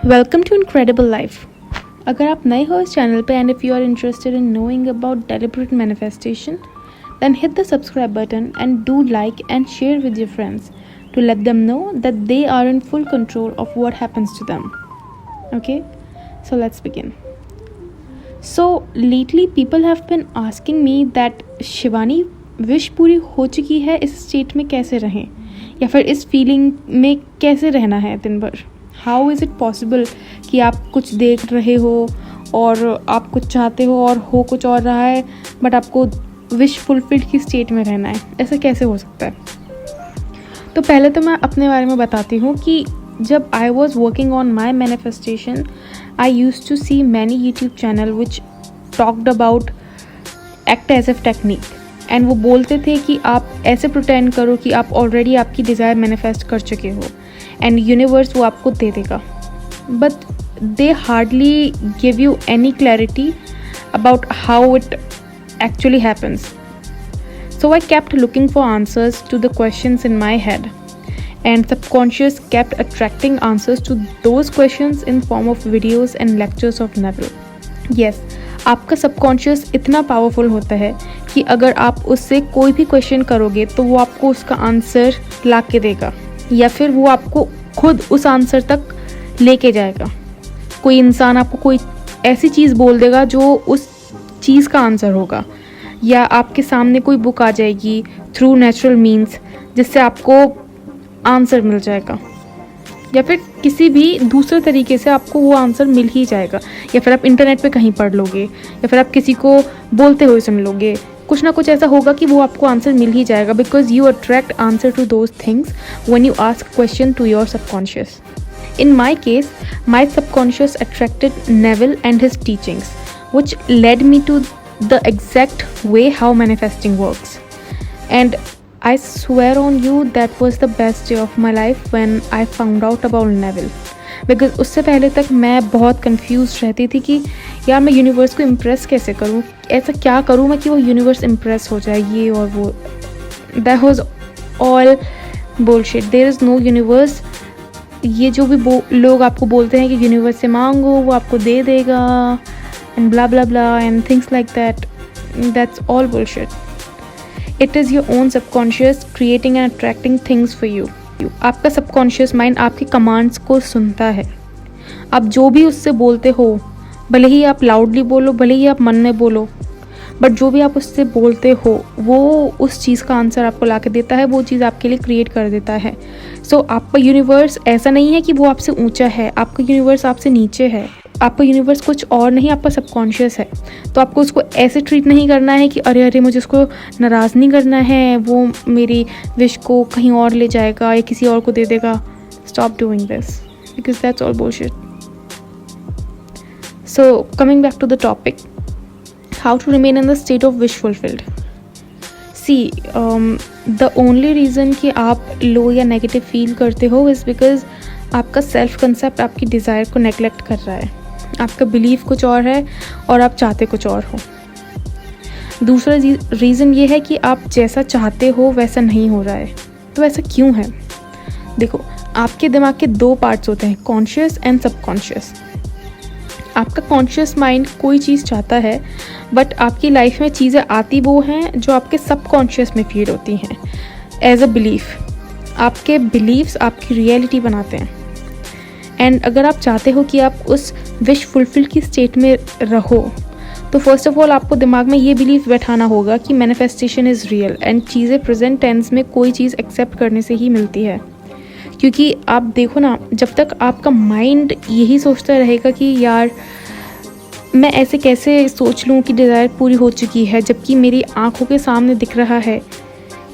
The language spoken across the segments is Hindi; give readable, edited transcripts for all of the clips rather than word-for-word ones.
Welcome to incredible life. अगर आप नए हो इस चैनल पे and if you are interested in knowing about deliberate manifestation then hit the subscribe button and do like and share with your friends to let them know that they are in full control of what happens to them. Okay, so let's begin. So lately people have been asking me that Shivani wish पूरी हो चुकी है, इस स्टेट में कैसे रहें या फिर इस फीलिंग में कैसे रहना है दिन भर। हाउ इज़ इट पॉसिबल कि आप कुछ देख रहे हो और आप कुछ चाहते हो और हो कुछ और रहा है बट आपको विश फुलफिल्ड की स्टेट में रहना है, ऐसा कैसे हो सकता है। तो पहले तो मैं अपने बारे में बताती हूँ कि जब I was working on my manifestation I use to see many YouTube channel which talked about act as if technique and वो बोलते थे कि आप ऐसे प्रिटेंड करो कि आप ऑलरेडी आपकी डिज़ायर मैनिफेस्ट कर चुके हो एंड यूनिवर्स वो आपको दे देगा, but they hardly give you any clarity about how it actually happens. So I kept looking for answers to the questions in my head and subconscious kept attracting answers to those questions in form of videos and lectures of Neville. Yes, आपका सबकॉन्शियस इतना पावरफुल होता है कि अगर आप उससे कोई भी क्वेश्चन करोगे तो वो आपको उसका आंसर ला के देगा या फिर वो आपको खुद उस आंसर तक लेके जाएगा। कोई इंसान आपको कोई ऐसी चीज़ बोल देगा जो उस चीज़ का आंसर होगा, या आपके सामने कोई बुक आ जाएगी थ्रू नेचुरल मीन्स जिससे आपको आंसर मिल जाएगा, या फिर किसी भी दूसरे तरीके से आपको वो आंसर मिल ही जाएगा, या फिर आप इंटरनेट पे कहीं पढ़ लोगे या फिर आप किसी को बोलते हुए सुन लोगे। कुछ ना कुछ ऐसा होगा कि वो आपको आंसर मिल ही जाएगा because you attract answer to those things when you ask question to your subconscious. In my case, my subconscious attracted Neville and his teachings, which led me to the exact way how manifesting works. And I swear on you that was the best day of my life when I found out about Neville. Because उससे पहले तक मैं बहुत confused रहती थी कि यार मैं यूनिवर्स को इम्प्रेस कैसे करूँ, ऐसा क्या करूँ मैं कि वो यूनिवर्स इम्प्रेस हो जाए, ये और वो. That was all bullshit. There is no universe. ये जो भी लोग आपको बोलते हैं कि यूनिवर्स से मांगो वो आपको दे देगा and blah blah blah and things like that, that's all bullshit. It is your own subconscious creating and attracting things for you. आपका subconscious mind आपके commands को सुनता है. आप जो भी उससे बोलते हो, भले ही आप loudly बोलो, भले ही आप मन में बोलो, बट जो भी आप उससे बोलते हो वो उस चीज़ का आंसर आपको ला के देता है, वो चीज़ आपके लिए क्रिएट कर देता है. सो आपका यूनिवर्स ऐसा नहीं है कि वो आपसे ऊंचा है, आपका यूनिवर्स आपसे नीचे है. आपका यूनिवर्स कुछ और नहीं, आपका सबकॉन्शियस है. तो आपको उसको ऐसे ट्रीट नहीं करना है कि अरे अरे मुझे उसको नाराज़ नहीं करना है, वो मेरी विश को कहीं और ले जाएगा या किसी और को दे देगा. Stop doing this because that's all bullshit. So coming back to the topic, how to remain in the state of wish fulfilled. See, the only reason कि आप लो या नेगेटिव फील करते हो is because आपका सेल्फ कंसेप्ट आपकी डिज़ायर को नेगलेक्ट कर रहा है. आपका बिलीफ कुछ और है और आप चाहते कुछ और हो. दूसरा रीज़न ये है कि आप जैसा चाहते हो वैसा नहीं हो रहा है. तो ऐसा क्यों है? देखो, आपके दिमाग के दो पार्ट्स होते हैं, कॉन्शियस एंड सबकॉन्शियस. आपका कॉन्शियस माइंड कोई चीज़ चाहता है बट आपकी लाइफ में चीज़ें आती वो हैं जो आपके सबकॉन्शियस में फील होती हैं एज अ बिलीफ. आपके बिलीव्स आपकी रियलिटी बनाते हैं. एंड अगर आप चाहते हो कि आप उस विश फुलफिल की स्टेट में रहो तो फर्स्ट ऑफ ऑल आपको दिमाग में ये बिलीफ बैठाना होगा कि मैनिफेस्टेशन इज़ रियल एंड चीज़ें प्रेजेंट टेंस में कोई चीज़ एक्सेप्ट करने से ही मिलती है. क्योंकि आप देखो ना, जब तक आपका माइंड यही सोचता रहेगा कि यार मैं ऐसे कैसे सोच लूँ कि डिज़ायर पूरी हो चुकी है जबकि मेरी आंखों के सामने दिख रहा है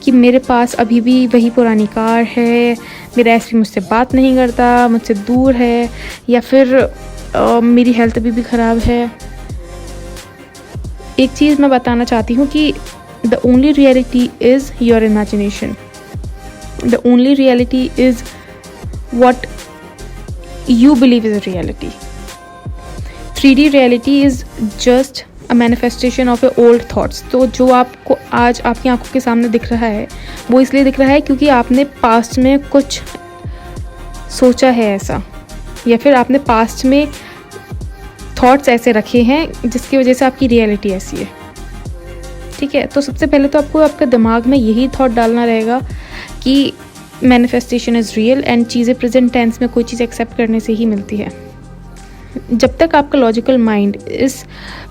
कि मेरे पास अभी भी वही पुरानी कार है, मेरा एसपी मुझसे बात नहीं करता, मुझसे दूर है, या फिर मेरी हेल्थ अभी भी ख़राब है. एक चीज़ मैं बताना चाहती हूँ कि the only reality is your imagination. The only reality is what you believe is a reality. 3D reality is just a manifestation of your old thoughts. तो जो आपको आज आपकी आंखों के सामने दिख रहा है वो इसलिए दिख रहा है क्योंकि आपने पास्ट में कुछ सोचा है ऐसा, या फिर आपने पास्ट में थॉट्स ऐसे रखे हैं जिसकी वजह से आपकी रियलिटी ऐसी है। ठीक है, तो सबसे पहले तो आपको आपके दिमाग में यही थॉट डालना रहेगा कि मैनिफेस्टेशन इज़ रियल एंड चीज़ें प्रेजेंट टेंस में कोई चीज़ एक्सेप्ट करने से ही मिलती है। जब तक आपका लॉजिकल माइंड इस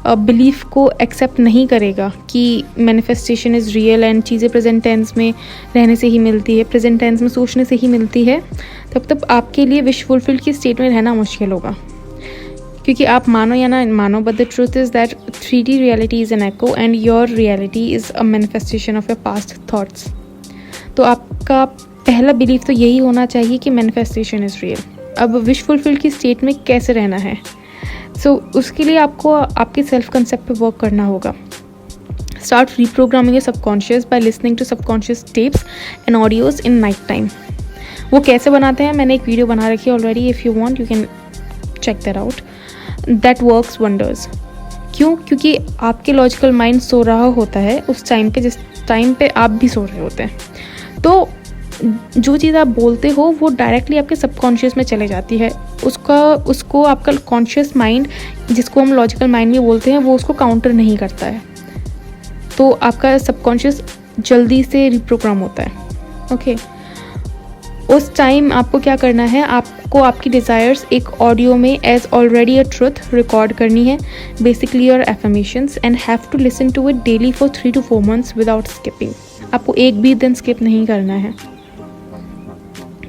बिलीफ को एक्सेप्ट नहीं करेगा कि मैनिफेस्टेशन इज़ रियल एंड चीज़ें प्रेजेंट टेंस में रहने से ही मिलती है, प्रेजेंट टेंस में सोचने से ही मिलती है, तब तक आपके लिए विश फुलफिल की स्टेट में रहना मुश्किल होगा। क्योंकि आप मानो या ना मानो, but the truth is that 3D reality is an echo and your reality is a manifestation of your past thoughts. तो आपका पहला बिलीफ तो यही होना चाहिए कि मैनिफेस्टेशन इज़ रियल। अब विश फुलफिल की स्टेट में कैसे रहना है? उसके लिए आपको आपके सेल्फ कंसेप्ट पे वर्क करना होगा। Start reprogramming your subconscious by listening to subconscious tapes and audios in night time. वो कैसे बनाते हैं, मैंने एक वीडियो बना रखी है already, if you want you can check that out. That works wonders. क्यों? क्योंकि आपके लॉजिकल माइंड सो रहा होता है उस टाइम पे जिस टाइम पे आप भी सो रहे होते हैं। तो जो चीज़ आप बोलते हो वो डायरेक्टली आपके सबकॉन्शियस में चले जाती है। उसको आपका कॉन्शियस माइंड, जिसको हम लॉजिकल माइंड भी बोलते हैं, वो उसको काउंटर नहीं करता है। तो आपका सबकॉन्शियस जल्दी से रिप्रोग्राम होता है। ओके, उस टाइम आपको क्या करना है, आपको आपकी डिज़ायर्स एक ऑडियो में as already a truth record करनी है, basically your affirmations, and have to listen to it daily for 3 to 4 months without skipping. आपको एक भी दिन स्किप नहीं करना है।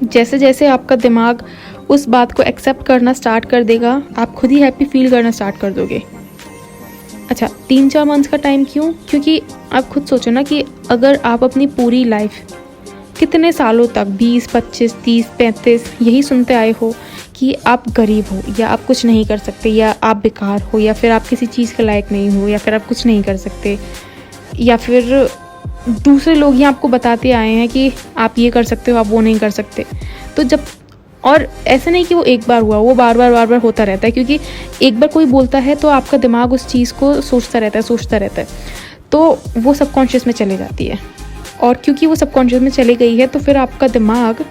जैसे जैसे आपका दिमाग उस बात को एक्सेप्ट करना स्टार्ट कर देगा, आप खुद ही हैप्पी फील करना स्टार्ट कर दोगे। अच्छा, 3-4 मंथ्स का टाइम क्यों? क्योंकि आप खुद सोचो ना कि अगर आप अपनी पूरी लाइफ कितने सालों तक 20, 25, 30, 35 यही सुनते आए हो कि आप गरीब हो, या आप कुछ नहीं कर सकते, या आप बेकार हो, या फिर आप किसी चीज़ के लायक नहीं हो, या फिर आप कुछ नहीं कर सकते, या फिर दूसरे लोग ही आपको बताते आए हैं कि आप ये कर सकते हो, आप वो नहीं कर सकते। तो जब, और ऐसा नहीं कि वो एक बार हुआ, वो बार बार होता रहता है, क्योंकि एक बार कोई बोलता है तो आपका दिमाग उस चीज़ को सोचता रहता है, तो वो सबकॉन्शियस में चली जाती है। और क्योंकि वो सबकॉन्शियस में चली गई है तो फिर आपका दिमाग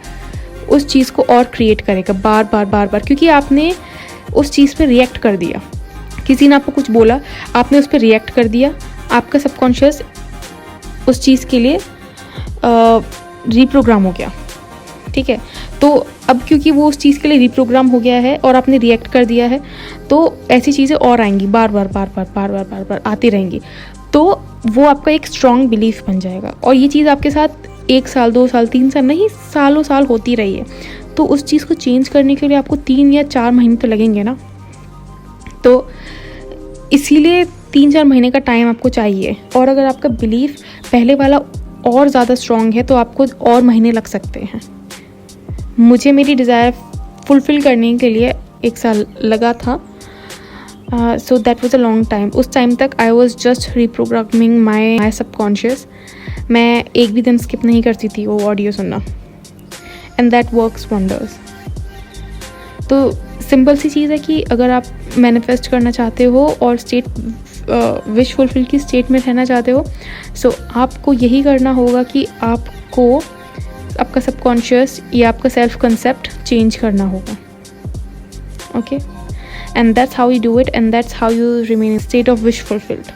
उस चीज़ को और क्रिएट करेगा बार बार, क्योंकि आपने उस चीज़ पे रिएक्ट कर दिया। किसी ने आपको कुछ बोला, आपने उस पर रिएक्ट कर दिया, आपका सबकॉन्शियस उस चीज़ के लिए रीप्रोग्राम हो गया। ठीक है, तो अब क्योंकि वो उस चीज़ के लिए रीप्रोग्राम हो गया है और आपने रिएक्ट कर दिया है, तो ऐसी चीज़ें और आएंगी, बार बार आती रहेंगी। तो वो आपका एक स्ट्रॉन्ग बिलीफ बन जाएगा, और ये चीज़ आपके साथ 1 साल, 2 साल, 3 साल नहीं, सालों साल होती रही है। तो उस चीज़ को चेंज करने के लिए आपको 3 या 4 महीने तो लगेंगे ना। तो इसीलिए 3-4 महीने का टाइम आपको चाहिए। और अगर आपका बिलीफ पहले वाला और ज़्यादा स्ट्रॉन्ग है तो आपको और महीने लग सकते हैं। मुझे मेरी डिज़ायर फुलफ़िल करने के लिए 1 साल लगा था। So that was a long time. उस टाइम तक I was just reprogramming my subconscious. मैं एक भी दिन स्किप नहीं करती थी वो ऑडियो सुनना, एंड दैट वर्क्स वंडर्स। तो सिंपल सी चीज़ है कि अगर आप मैनिफेस्ट करना चाहते हो और विश फुलफिल की स्टेट में रहना चाहते हो, सो आपको यही करना होगा कि आपको आपका सबकॉन्शियस या आपका सेल्फ कंसेप्ट चेंज करना होगा। Okay, and that's how you do it, and that's how you remain in state of wish fulfilled.